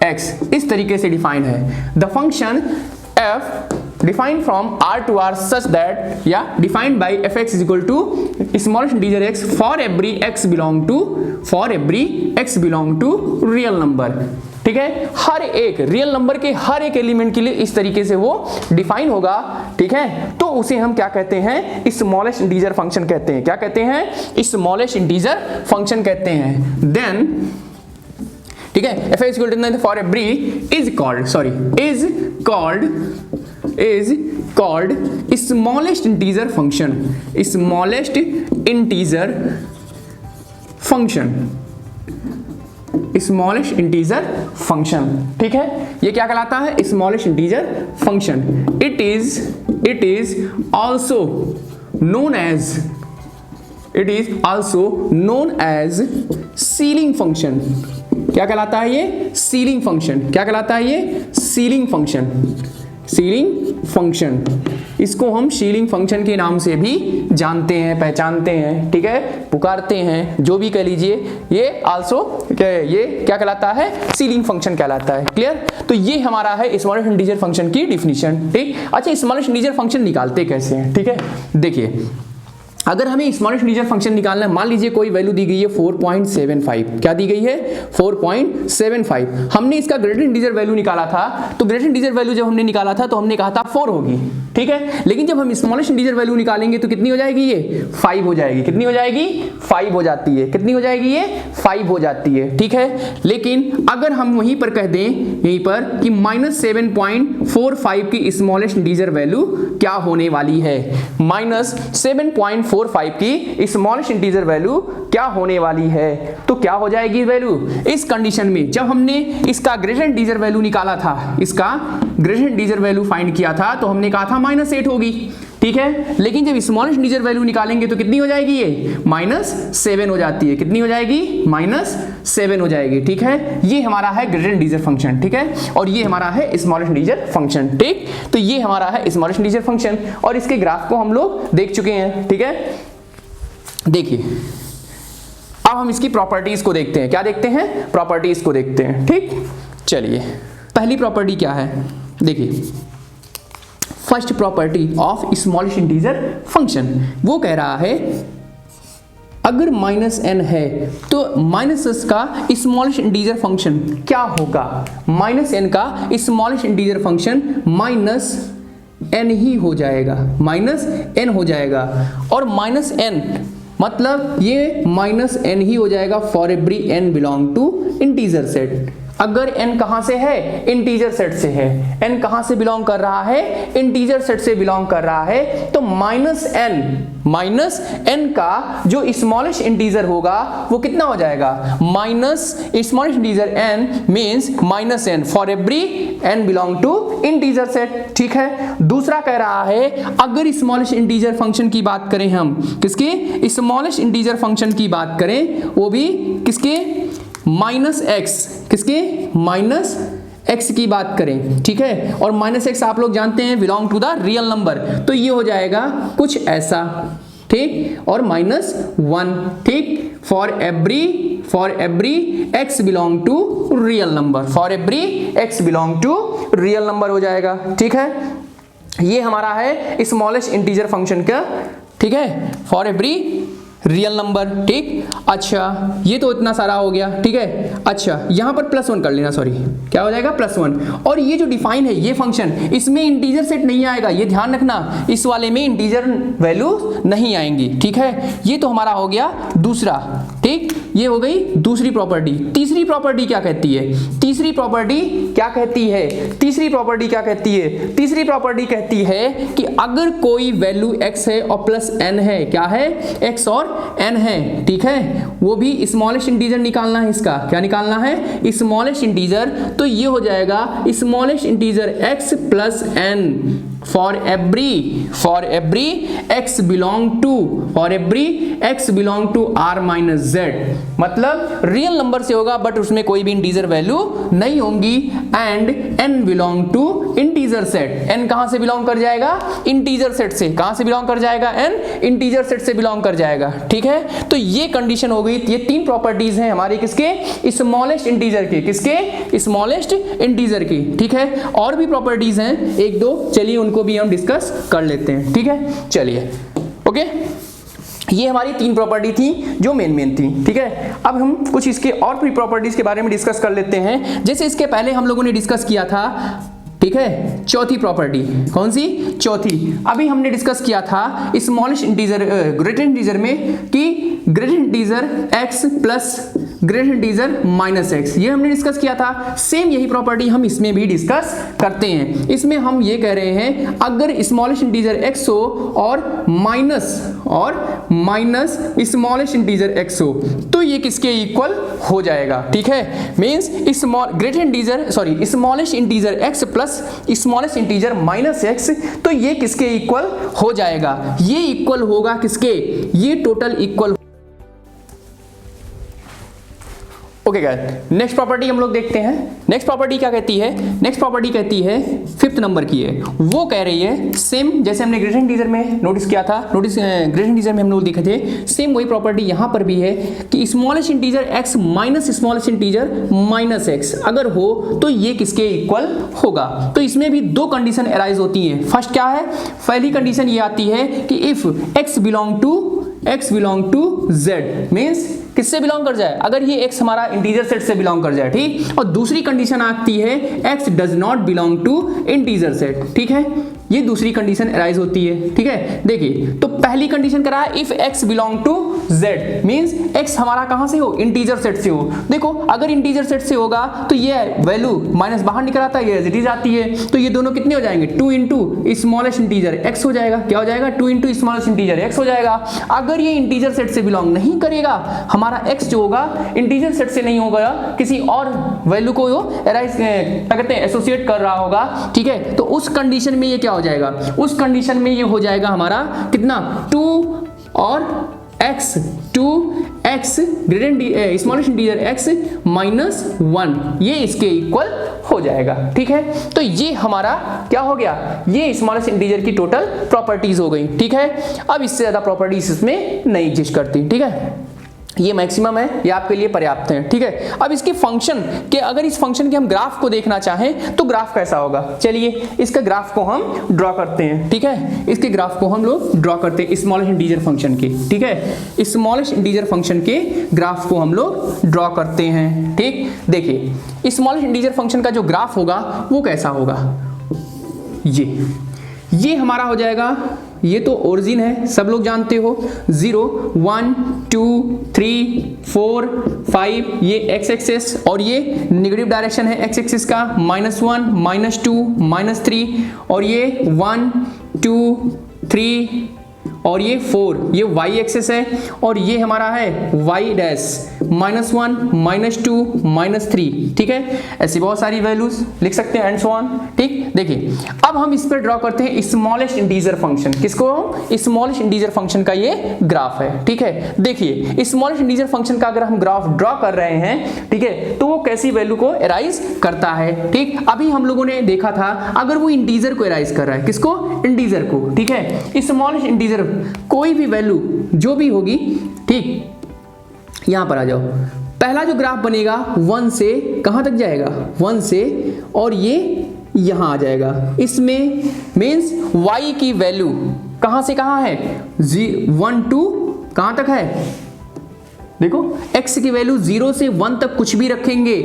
x, इस तरीके से डिफाइन है। The function f defined from r to r such that, yeah, defined by fx is equal to smallest integer x for every x belong to real number, ठीक है, हर एक real number के हर एक element के लिए इस तरीके से वो डिफाइन होगा, ठीक है। तो उसे हम क्या कहते हैं, स्मॉलेस्ट इंटीजर फंक्शन कहते हैं, क्या कहते हैं, स्मॉलेस्ट इंटीजर फंक्शन कहते हैं। देन ठीक है, f is equal to for every is called smallest integer function, smallest integer function, ठीक है, ये क्या कहलाता है, smallest integer function. It is also known as ceiling function, क्या कहलाता है ये, सीलिंग फंक्शन, क्या कहलाता है ये, सीलिंग फंक्शन, इसको हम सीलिंग फंक्शन के नाम से भी जानते हैं, पहचानते हैं, ठीक है, पुकारते हैं, जो भी कह लीजिए, ये आल्सो ये क्या कहलाता है, सीलिंग फंक्शन कहलाता है। क्लियर, तो ये हमारा है स्मॉलेस्ट इंटीजर फंक्शन की डिफिनीशन, ठीक। अच्छा, स्मॉलेस्ट इंटीजर फंक्शन निकालते कैसे हैं, ठीक है, देखिए अगर हमें स्मॉलेस्ट इंटीजर फंक्शन निकालना है, मान लीजिए कोई वैल्यू दी गई है 4.75, क्या दी गई है 4.75, हमने इसका ग्रेटर इंटीजर वैल्यू निकाला था, तो ग्रेटर इंटीजर वैल्यू जब हमने निकाला था तो हमने कहा था 4 होगी, ठीक है, लेकिन जब हम स्मॉलेस्ट इंटीजर वैल्यू निकालेंगे तो कितनी हो जाएगी, ये 5 हो जाएगी, कितनी हो जाएगी, 5 हो जाती है, कितनी हो जाएगी, ये 5 हो जाती है, ठीक है। लेकिन अगर हम वहीं पर कह दें यहीं पर कि -7.45 की स्मॉलेस्ट इंटीजर वैल्यू क्या होने वाली है, -7.45 की स्मॉलेस्ट इंटीजर वैल्यू क्या होने वाली है, तो क्या हो जाएगी वैल्यू, इस कंडीशन में जब हमने इसका ग्रेटर इंटीजर वैल्यू निकाला था, इसका ग्रेटर इंटीजर वैल्यू फाइंड किया था, तो हमने कहा था -8 होगी, ठीक है। लेकिन जब स्मॉलेस्ट इंटीजर वैल्यू निकालेंगे तो कितनी हो जाएगी ये -7 हो जाती है। कितनी हो जाएगी -7 हो जाएगी, ठीक है। ये हमारा है ग्रेटर इंटीजर फंक्शन, ठीक है, और ये हमारा है स्मॉलेस्ट इंटीजर फंक्शन, ठीक। तो ये हमारा है स्मॉलेस्ट इंटीजर फंक्शन और इसके ग्राफ को हम लोग देख चुके हैं, ठीक है। देखिए अब हम इसकी प्रॉपर्टीज को देखते हैं। क्या देखते हैं? प्रॉपर्टीज को देखते हैं, ठीक। चलिए पहली प्रॉपर्टी क्या है, देखिए first property of smallest integer function, वो कह रहा है अगर -n है तो -s का स्मॉलेस्ट इंटीजर फंक्शन क्या होगा? -n का स्मॉलेस्ट इंटीजर फंक्शन -n ही हो जाएगा, -n हो जाएगा। और -n मतलब ये -n ही हो जाएगा for every n belong to integer set. अगर n कहां से है? इंटीजर सेट से है। n कहां से बिलोंग कर रहा है? इंटीजर सेट से बिलोंग कर रहा है। तो -n का जो स्मॉलेस्ट इंटीजर होगा वो कितना हो जाएगा? Smallest integer n means -n for every n belong to integer set, ठीक है। दूसरा कह रहा है अगर स्मॉलेस्ट इंटीजर फंक्शन की बात करें, हम किसके? स्मॉलेस्ट इंटीजर फंक्शन की बात करें, वो भी किसके? -x, किसके? -x की बात करें, ठीक है। और -x आप लोग जानते हैं belong to the real number, तो ये हो जाएगा कुछ ऐसा, ठीक। और -1, ठीक, for every x belong to real number, for every x belong to real number हो जाएगा, ठीक है। ये हमारा है स्मॉलेस्ट इंटीजर फंक्शन का, ठीक है, फॉर एवरी रियल नंबर, ठीक। अच्छा ये तो इतना सारा हो गया, ठीक है। अच्छा यहां पर +1 कर लेना, सॉरी क्या हो जाएगा? +1। और ये जो डिफाइन है ये फंक्शन, इसमें इंटीजर सेट नहीं आएगा, ये ध्यान रखना, इस वाले में इंटीजर वैल्यू नहीं आएंगी, ठीक है। ये तो हमारा हो गया दूसरा, ठीक। ये हो गई दूसरी प्रॉपर्टी। तीसरी प्रॉपर्टी क्या कहती है? तीसरी प्रॉपर्टी क्या कहती है? तीसरी प्रॉपर्टी क्या कहती है? तीसरी प्रॉपर्टी कहती है कि अगर कोई वैल्यू x है और +n है, क्या है? x और n है, ठीक है। वो भी स्मॉलेस्ट इंटीजर निकालना है, इसका क्या निकालना है? Smallest integer. तो ये हो जाएगा smallest integer x + n for every x belong to r - z। मतलब रियल नंबर से होगा बट उसमें कोई भी इंटीजर वैल्यू नहीं होंगी। And n belong to integer set. n कहां से बिलोंग कर जाएगा? इंटीजर सेट से। कहां से बिलोंग कर जाएगा? n इंटीजर सेट से बिलोंग कर जाएगा, ठीक है। तो ये कंडीशन हो गई। ये तीन प्रॉपर्टीज हैं हमारे किसके? स्मॉलेस्ट इंटीजर के। किसके? स्मॉलेस्ट इंटीजर की, ठीक है। और भी प्रॉपर्टीज हैं एक दो, चलिए उनको भी हम डिस्कस कर लेते हैं, ठीक है। चलिए ओके, ये हमारी तीन प्रॉपर्टी थी जो मेन थी, ठीक है। अब हम कुछ इसके और भी प्रॉपर्टीज के बारे में डिस्कस कर लेते हैं। जैसे इसके पहले हम लोगों ने डिस्कस किया था, ठीक है, चौथी प्रॉपर्टी। कौन सी? चौथी। अभी हमने डिस्कस किया था स्मॉलेस्ट इंटीजर ग्रेटर इंटीजर में कि greater integer x plus greater integer -x, ये हमने डिस्कस किया था। सेम यही प्रॉपर्टी हम इसमें भी डिस्कस करते हैं। इसमें हम ये कह रहे हैं अगर स्मॉलेस्ट इंटीजर x हो और माइनस स्मॉलेस्ट इंटीजर x हो तो ये किसके इक्वल हो जाएगा, ठीक है। Means smallest integer x plus smallest integer -x, तो ये किसके इक्वल हो जाएगा? ये इक्वल होगा किसके? ये total equal. Okay guys, next property हम लोग देखते हैं। नेक्स्ट प्रॉपर्टी क्या कहती है? नेक्स्ट प्रॉपर्टी कहती है 5th नंबर की है। वो कह रही है सेम जैसे हमने ग्रेटर इंटीजर में नोटिस किया था, ग्रेटर इंटीजर में हम लोग देखे थे, सेम वही प्रॉपर्टी यहां पर भी है कि smallest integer x minus smallest integer -x अगर हो तो ये किसके इक्वल होगा। तो इसमें भी दो कंडीशन अराइज होती है। फर्स्ट क्या है? पहली कंडीशन ये आती है कि if x belong to z, means किससे बिलोंग कर जाए? अगर ये x हमारा इंटीजर सेट से बिलोंग कर जाए, ठीक। और दूसरी कंडीशन आती है x does not belong to integer set, ठीक है। ये दूसरी कंडीशन अराइज होती है, ठीक है। देखिए तो पहली कंडीशन करा है if x belong to z, means x हमारा कहां से हो? इंटीजर सेट से हो। देखो अगर इंटीजर सेट से होगा तो ये वैल्यू माइनस बाहर निकल आता है, ये एज इट इज आती है, तो ये दोनों कितने हो जाएंगे? 2 इंटू स्मॉलेस्ट इंटीजर x हो जाएगा। क्या हो जाएगा? 2 इंटू स्मॉलेस्ट इंटीजर x हो जाएगा। अगर ये इंटीजर सेट से बिलोंग नहीं करेगा, हमारा हमारा x जो होगा इंटीजर सेट से नहीं होगा, किसी और वैल्यू को एराइज क्या कहते हैं एसोसिएट कर रहा होगा, ठीक है। तो उस कंडीशन में ये क्या हो जाएगा, उस कंडीशन में ये हो जाएगा हमारा कितना 2 और x 2x greater smallest integer x -1 ये इसके इक्वल हो जाएगा, ठीक है। तो ये हमारा क्या हो गया, ये स्मॉलेस्ट इंटीजर की टोटल प्रॉपर्टीज हो गई, ठीक है। अब इससे ज्यादा प्रॉपर्टीज इसमें नहीं एग्जिस्ट करती, ठीक है। ये मैक्सिमम है, ये आपके लिए पर्याप्त है, ठीक है। अब इसके फंक्शन के, अगर इस फंक्शन के हम ग्राफ को देखना चाहें तो ग्राफ कैसा होगा, चलिए इसका ग्राफ को हम ड्रॉ करते हैं, ठीक है। इसके ग्राफ को हम लोग ड्रॉ करते हैं स्मॉलेस्ट इंटीजर फंक्शन के, ठीक है। स्मॉलेस्ट इंटीजर फंक्शन के ग्राफ को हम लोग ड्रॉ करते हैं, ठीक। देखिए स्मॉलेस्ट इंटीजर फंक्शन का जो ग्राफ होगा वो कैसा होगा, ये हमारा हो जाएगा, ये तो ओरिजिन है सब लोग जानते हो, 0 1 2 3 4 5 ये एक्स एक्सिस और ये नेगेटिव डायरेक्शन है एक्स एक्सिस का, -1 -2 -3 और ये 1 2 3 और ये 4 ये y एक्सिस है और ये हमारा है y डैश -1 -2 -3, ठीक है। ऐसी बहुत सारी वैल्यूज लिख सकते हैं एंड सो ऑन, ठीक। देखिए अब हम इस पर ड्रॉ करते हैं स्मॉलेस्ट इंटीजर फंक्शन, किसको, स्मॉलेस्ट इंटीजर फंक्शन का ये ग्राफ है, ठीक है। देखिए स्मॉलेस्ट इंटीजर फंक्शन का अगर हम ग्राफ ड्रॉ कर रहे हैं, ठीक है, तो वो कैसी वैल्यू को एराइज करता है, ठीक। अभी हम लोगों ने देखा था अगर वो इंटीजर को एराइज कर रहा है, किसको, इंटीजर को, ठीक है। स्मॉलेस्ट इंटीजर कोई भी वैल्यू जो भी होगी, ठीक। यहां पर आ जाओ, पहला जो ग्राफ बनेगा 1 से कहां तक जाएगा, 1 से और ये यहां आ जाएगा। इसमें मींस y की वैल्यू कहां से कहां है, 1 टू कहां तक है, देखो x की वैल्यू 0 से 1 तक कुछ भी रखेंगे,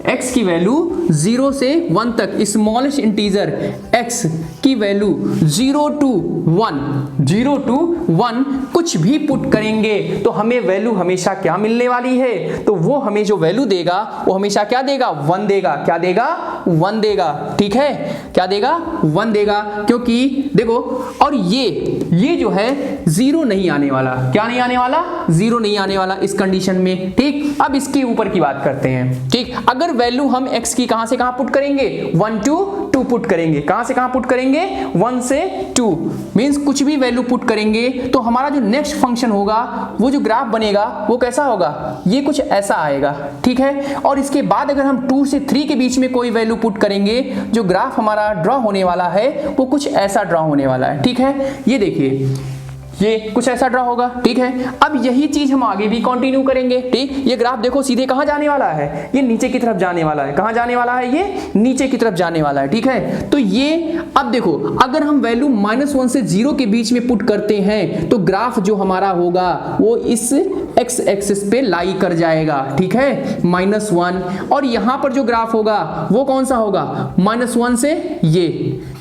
x की वैल्यू 0 से 1 तक स्मॉलेस्ट इंटीजर x की वैल्यू 0 to 1 कुछ भी पुट करेंगे तो हमें वैल्यू हमेशा क्या मिलने वाली है, तो वो हमें जो वैल्यू देगा वो हमेशा क्या देगा, 1 देगा, क्या देगा, 1 देगा, ठीक है। क्या देगा, 1 देगा, क्योंकि देखो और ये जो है 0 नहीं आने वाला, क्या नहीं आने वाला, 0 नहीं आने वाला इस कंडीशन में, ठीक। अब इसके ऊपर की बात करते हैं, ठीक। अगर वैल्यू हम x की कहां से कहां पुट करेंगे, 1 to 2 पुट करेंगे, कहां से कहां पुट करेंगे, 1 से 2 मींस कुछ भी वैल्यू पुट करेंगे तो हमारा जो नेक्स्ट फंक्शन होगा वो जो ग्राफ बनेगा वो कैसा होगा, ये कुछ ऐसा आएगा, ठीक है। और इसके बाद अगर हम 2 से 3 के बीच में कोई वैल्यू पुट करेंगे, जो ग्राफ हमारा ड्रॉ होने वाला है वो कुछ ऐसा ड्रॉ होने वाला है, ठीक है। ये देखिए ये कुछ ऐसा ड्रॉ होगा, ठीक है। अब यही चीज हम आगे भी कंटिन्यू करेंगे, ठीक। ये ग्राफ देखो सीधे कहां जाने वाला है, ये नीचे की तरफ जाने वाला है, कहां जाने वाला है, ये नीचे की तरफ जाने वाला है, ठीक है। तो ये अब देखो अगर हम वैल्यू -1 से 0 के बीच में पुट करते हैं तो ग्राफ जो हमारा होगा वो इस x एक्सिस पे लाई कर जाएगा, ठीक है, -1। और यहां पर जो ग्राफ होगा वो कौन सा होगा, -1 से ये,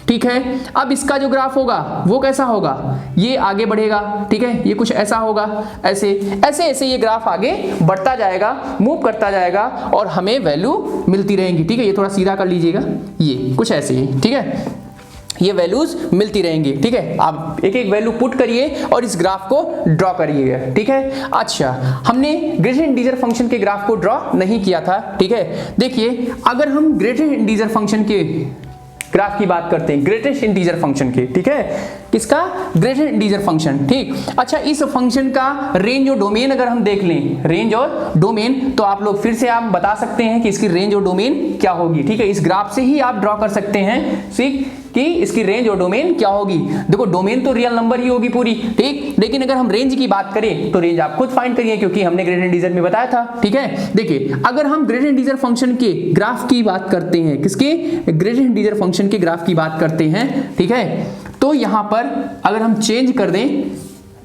ठीक है। अब इसका जो ग्राफ होगा वो कैसा होगा, ये आगे बढ़ेगा, ठीक है, ये कुछ ऐसा होगा, ऐसे ऐसे ऐसे ये ग्राफ आगे बढ़ता जाएगा, मूव करता जाएगा और हमें वैल्यू मिलती रहेंगी, ठीक है। ये थोड़ा सीधा कर लीजिएगा, ये कुछ ऐसे ही, ठीक है, ये वैल्यूज मिलती रहेंगी, ठीक है। आप एक एक वैल्यू पुट करिए और इस ग्राफ को ड्रॉ करिएगा, ठीक है। अच्छा हमने ग्रेटेस्ट इंटीजर फंक्शन के ग्राफ को ड्रॉ नहीं किया था, ठीक है। देखिए अगर हम ग्रेटेस्ट इंटीजर फंक्शन के ग्राफ की बात करते हैं, ग्रेटेस्ट इंटीजर फंक्शन के, ठीक है, किसका, ग्रेटेस्ट इंटीजर फंक्शन, ठीक। अच्छा इस फंक्शन का रेंज और डोमेन अगर हम देख लें, रेंज और डोमेन, तो आप लोग फिर से आप बता सकते हैं कि इसकी रेंज और डोमेन क्या होगी, ठीक है। इस ग्राफ से ही आप ड्रॉ कर सकते हैं ठीक कि इसकी रेंज और डोमेन क्या होगी। देखो डोमेन तो रियल नंबर ही होगी पूरी, ठीक, लेकिन अगर हम रेंज की बात करें तो रेंज आप खुद फाइंड करिए क्योंकि हमने ग्रेटेस्ट इंटीजर में बताया था, ठीक है। देखिए अगर हम ग्रेटेस्ट इंटीजर फंक्शन के ग्राफ की बात करते हैं, किसके, ग्रेटेस्ट इंटीजर फंक्शन के ग्राफ की बात करते हैं, ठीक है, तो यहां पर अगर हम चेंज कर दें,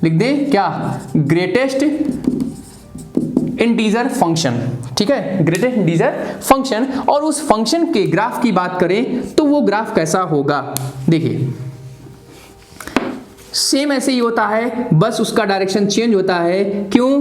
लिख दें क्या, ग्रेटेस्ट इंटीजर फंक्शन, ठीक है, ग्रेटेस्ट इंटीजर फंक्शन, और उस फंक्शन के ग्राफ की बात करें तो वो ग्राफ कैसा होगा। देखिए सेम ऐसे ही होता है, बस उसका डायरेक्शन चेंज होता है, क्यों,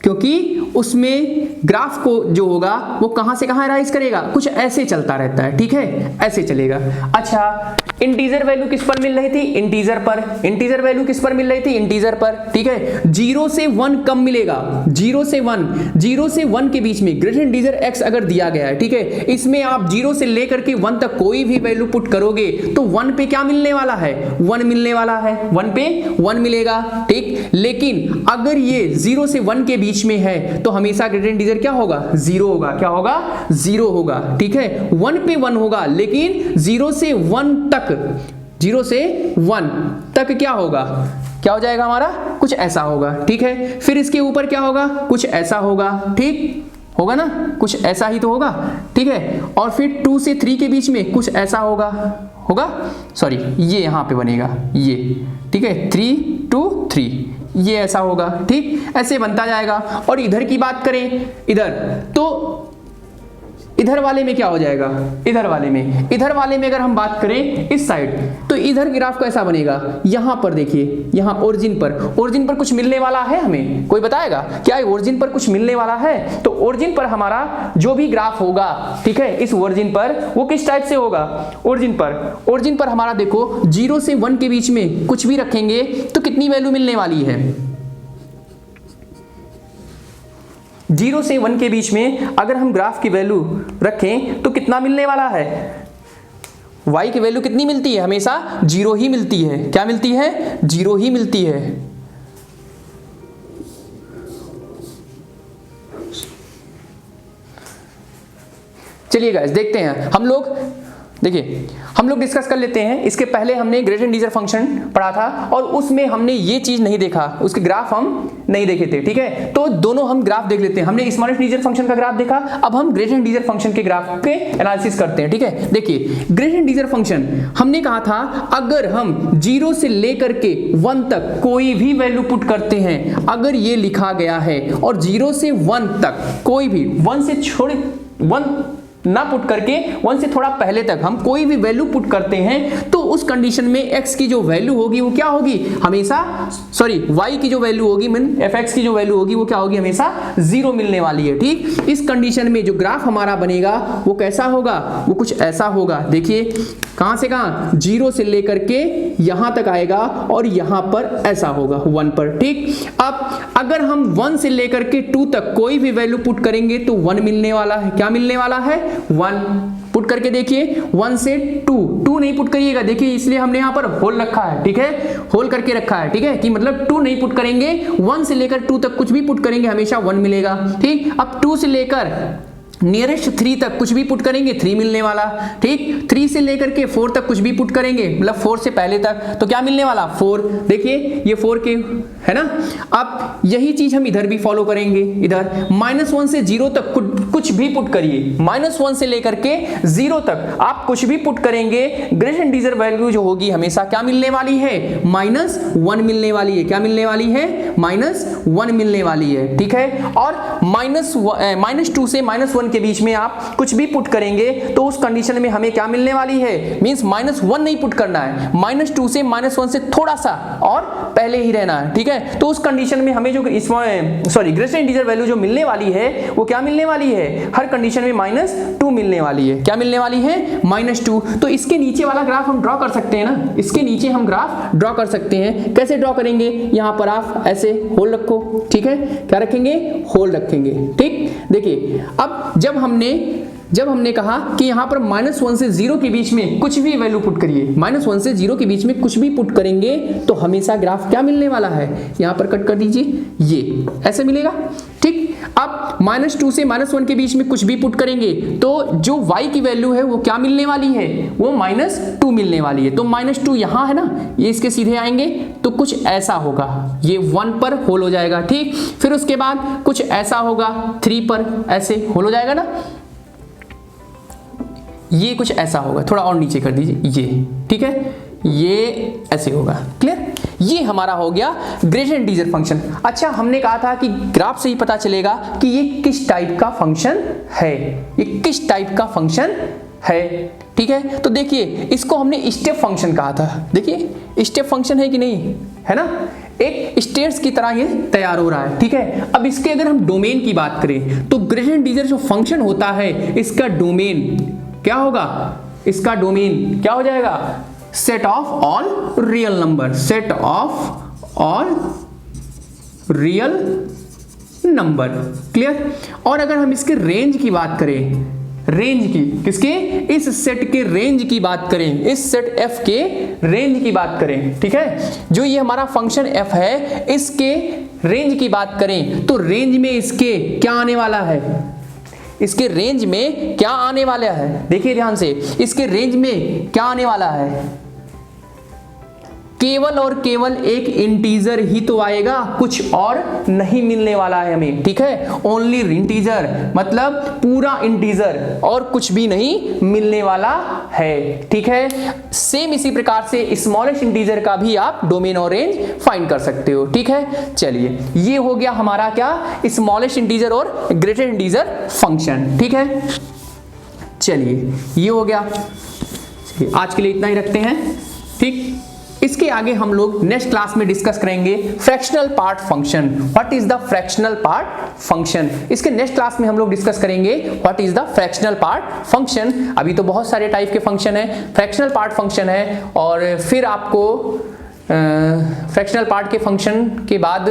क्योंकि उसमें ग्राफ को जो होगा वो कहां से कहां राइज करेगा, कुछ ऐसे चलता रहता है, ठीक है, ऐसे चलेगा। अच्छा इंटीजर वैल्यू किस पर मिल रही थी, इंटीजर पर। इंटीजर वैल्यू किस पर मिल रही थी, इंटीजर पर, ठीक है। 0 से 1 कब मिलेगा, 0 से 1, 0 से 1 के बीच में ग्रेटर इंटीजर x अगर दिया गया है, ठीक है, इसमें आप 0 से लेकर के 1 तक कोई भी वैल्यू पुट करोगे तो 1 पे क्या मिलने वाला है, 1 मिलने वाला है, 1 पे 1 मिलेगा, ठीक। लेकिन अगर ये 0 से 1 के बीच में है तो हमेशा ग्रेटर इंटीजर क्या होगा, 0 होगा, क्या होगा, 0 होगा, ठीक है। 1 पे 1 होगा, लेकिन 0 से 1 तक, 0 से 1 तक क्या होगा, क्या हो जाएगा हमारा, कुछ ऐसा होगा, ठीक है। फिर इसके ऊपर क्या होगा, कुछ ऐसा होगा, ठीक होगा ना, कुछ ऐसा ही तो होगा, ठीक है। और फिर 2 से 3 के बीच में कुछ ऐसा होगा, सॉरी ये यहां पे बनेगा ये, ठीक है, 3 2 3 ये ऐसा होगा, ठीक, ऐसे बनता जाएगा। और इधर की बात करें, इधर तो इधर वाले में क्या हो जाएगा, इधर वाले में अगर हम बात करें इस साइड, तो इधर ग्राफ कैसा बनेगा, यहां पर देखिए, यहां ओरिजिन पर कुछ मिलने वाला है, हमें कोई बताएगा क्या ओरिजिन पर कुछ मिलने वाला है। तो ओरिजिन पर हमारा जो भी ग्राफ होगा, ठीक है, इस ओरिजिन पर वो किस टाइप से होगा, ओरिजिन पर हमारा देखो 0 से 1 के बीच में कुछ भी रखेंगे तो कितनी वैल्यू मिलने वाली है, 0 से 1 के बीच में अगर हम ग्राफ की वैल्यू रखें तो कितना मिलने वाला है, y की वैल्यू कितनी मिलती है, हमेशा 0 ही मिलती है, क्या मिलती है, 0 ही मिलती है। चलिए गाइस देखते हैं, हम लोग डिस्कस कर लेते हैं। इसके पहले हमने ग्रेटर इंटीजर फंक्शन पढ़ा था और उसमें हमने ये चीज नहीं देखा, उसके ग्राफ हम नहीं देखे थे, ठीक है। तो दोनों हम ग्राफ देख लेते हैं। हमने स्मॉलेस्ट इंटीजर फंक्शन का ग्राफ देखा, अब हम ग्रेटर इंटीजर फंक्शन के ग्राफ के एनालिसिस करते हैं, ठीक है। देखिए ग्रेटर इंटीजर फंक्शन हमने कहा था, अगर हम 0 से लेकर के 1 तक कोई भी वैल्यू पुट करते हैं, अगर ये लिखा गया है और 0 से 1 तक कोई भी 1 से छोड़ 1 ना पुट करके 1 से थोड़ा पहले तक हम कोई भी वैल्यू पुट करते हैं, तो उस कंडीशन में x की जो वैल्यू होगी वो क्या होगी, हमेशा y की जो वैल्यू होगी, मीन fx की जो वैल्यू होगी वो क्या होगी, हमेशा 0 मिलने वाली है, ठीक। इस कंडीशन में जो ग्राफ हमारा बनेगा वो कैसा होगा, वो कुछ ऐसा होगा। देखिए कहां से कहां, 0 से लेकर के यहां तक आएगा और यहां पर ऐसा होगा 1 पर, ठीक। अब अगर हम 1 से लेकर के 2 तक कोई भी वैल्यू पुट करेंगे तो 1 मिलने वाला है, क्या मिलने वाला है, 1 पुट करके देखिए। 1 से 2 नहीं पुट करिएगा, देखिए इसलिए हमने यहां पर होल रखा है, ठीक है, होल करके रखा है, ठीक है, कि मतलब 2 नहीं पुट करेंगे, 1 से लेकर 2 तक कुछ भी पुट करेंगे हमेशा 1 मिलेगा, ठीक। अब 2 से लेकर नियरेस्ट 3 तक कुछ भी पुट करेंगे 3 मिलने वाला, ठीक। 3 से लेकर के 4 तक कुछ भी पुट करेंगे, मतलब 4 से पहले तक, तो क्या मिलने वाला, 4। देखिए ये 4 के है ना। अब यही चीज हम इधर भी फॉलो करेंगे, इधर -1 से 0 तक कुछ भी पुट करिए, -1 से लेकर के 0 तक आप कुछ भी पुट करेंगे, ग्रेटर इंटीजर वैल्यू जो होगी हमेशा क्या मिलने वाली है, -1 मिलने वाली है, क्या मिलने वाली है, -1 मिलने वाली है, ठीक है। और -2 से -1 के बीच में आप कुछ भी पुट करेंगे तो उस कंडीशन में हमें क्या मिलने वाली है, मींस -1 नहीं पुट करना है, -2 से -1 से थोड़ा सा और पहले ही रहना है, ठीक है। तो उस कंडीशन में हमें जो ग्रेटर इंटीजर वैल्यू जो मिलने वाली है वो क्या मिलने वाली है, हर कंडीशन में -2 मिलने वाली है, क्या मिलने वाली है, -2। तो इसके नीचे वाला ग्राफ हम ड्रॉ कर सकते हैं ना, इसके नीचे हम ग्राफ ड्रॉ कर सकते हैं। कैसे ड्रॉ करेंगे, यहां पर आप ऐसे होल रखो, ठीक है, क्या रखेंगे, होल रखेंगे, ठीक। देखिए अब जब हमने कहा कि यहां पर -1 से 0 के बीच में कुछ भी वैल्यू पुट करिए, -1 से 0 के बीच में कुछ भी पुट करेंगे तो हमेशा ग्राफ क्या मिलने वाला है, यहां पर कट कर दीजिए, ये ऐसे मिलेगा, ठीक। अब -2 से -1 के बीच में कुछ भी पुट करेंगे तो जो y की वैल्यू है वो क्या मिलने वाली है, वो -2 मिलने वाली है। तो -2 यहां है ना, ये इसके सीधे आएंगे तो कुछ ऐसा होगा, ये 1 पर होल हो जाएगा, ठीक। फिर उसके बाद कुछ ऐसा होगा 3 पर ऐसे होल हो जाएगा ना, ये कुछ ऐसा होगा, थोड़ा और नीचे कर दीजिए, ये ठीक है, ये ऐसे होगा, क्लियर। ये हमारा हो गया ग्रेटर इंटीजर फंक्शन। अच्छा हमने कहा था कि ग्राफ से ही पता चलेगा कि ये किस टाइप का फंक्शन है, ये किस टाइप का फंक्शन है, ठीक है। तो देखिए इसको हमने स्टेप फंक्शन कहा था, देखिए स्टेप फंक्शन है कि नहीं, है ना, एक स्टेट्स की तरह ये तैयार हो रहा है, ठीक है। अब इसके अगर हम डोमेन की बात करें तो ग्रेटर इंटीजर जो फंक्शन होता है इसका डोमेन क्या होगा, इसका डोमेन क्या हो जाएगा, set of all real number, set of all real number. Clear? और अगर हम इसके रेंज की बात करें, रेंज की, किसके? इस सेट के रेंज की बात करें, इस सेट f के रेंज की बात करें, ठीक है, जो ये हमारा फंक्शन f है इसके रेंज की बात करें, तो रेंज में इसके क्या आने वाला है? इसके रेंज में क्या आने वाला है? देखिए ध्यान से, इसके रेंज में क्या आने वाला है? केवल और केवल एक इंटीजर ही तो आएगा, कुछ और नहीं मिलने वाला है हमें, ठीक है, ओनली इंटीजर, मतलब पूरा इंटीजर और कुछ भी नहीं मिलने वाला है, ठीक है। सेम इसी प्रकार से स्मॉलेस्ट इंटीजर का भी आप डोमेन और रेंज फाइंड कर सकते हो, ठीक है। चलिए, ये हो गया हमारा क्या? स्मॉलेस्ट इंटीजर और ग्रेटेस्ट इंटीजर फंक्शन, ठीक है। चलिए, ये हो गया। आज के लिए इतना ही रखते हैं, ठीक। इसके आगे हम लोग नेक्स्ट क्लास में डिस्कस करेंगे fractional part function. What is the fractional part function? इसके नेक्स्ट क्लास में हम लोग डिस्कस करेंगे what is the fractional part function. अभी तो बहुत सारे टाइप के फंक्शन है, फ्रैक्शनल पार्ट फंक्शन है, और फिर आपको फ्रैक्शनल पार्ट के फंक्शन के बाद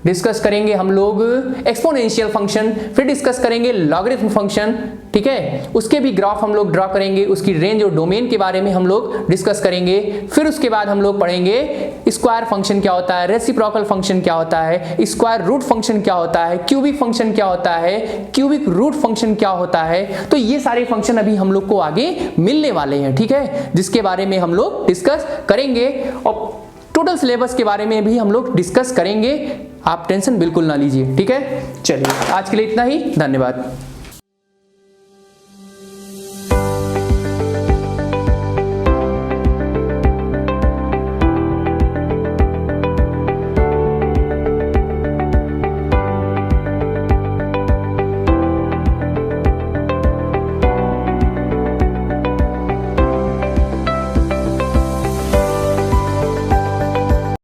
डिस्कस करेंगे हम लोग एक्सपोनेंशियल फंक्शन, फिर डिस्कस करेंगे लॉगरिथम फंक्शन, ठीक है। उसके भी ग्राफ हम लोग ड्रॉ करेंगे, उसकी रेंज और डोमेन के बारे में हम लोग डिस्कस करेंगे। फिर उसके बाद हम लोग पढ़ेंगे स्क्वायर फंक्शन क्या होता है, रेसिप्रोकल फंक्शन क्या होता है, स्क्वायर रूट फंक्शन क्या होता है, क्यूबिक फंक्शन क्या होता है, क्यूबिक रूट फंक्शन क्या होता है। तो ये सारे फंक्शन अभी हम लोग को आगे मिलने वाले हैं, ठीक है, जिसके बारे में हम लोग डिस्कस करेंगे, और टोटल सिलेबस के बारे में भी हम लोग डिस्कस करेंगे। आप टेंशन बिल्कुल ना लीजिए, ठीक है। चलिए, आज के लिए इतना ही, धन्यवाद।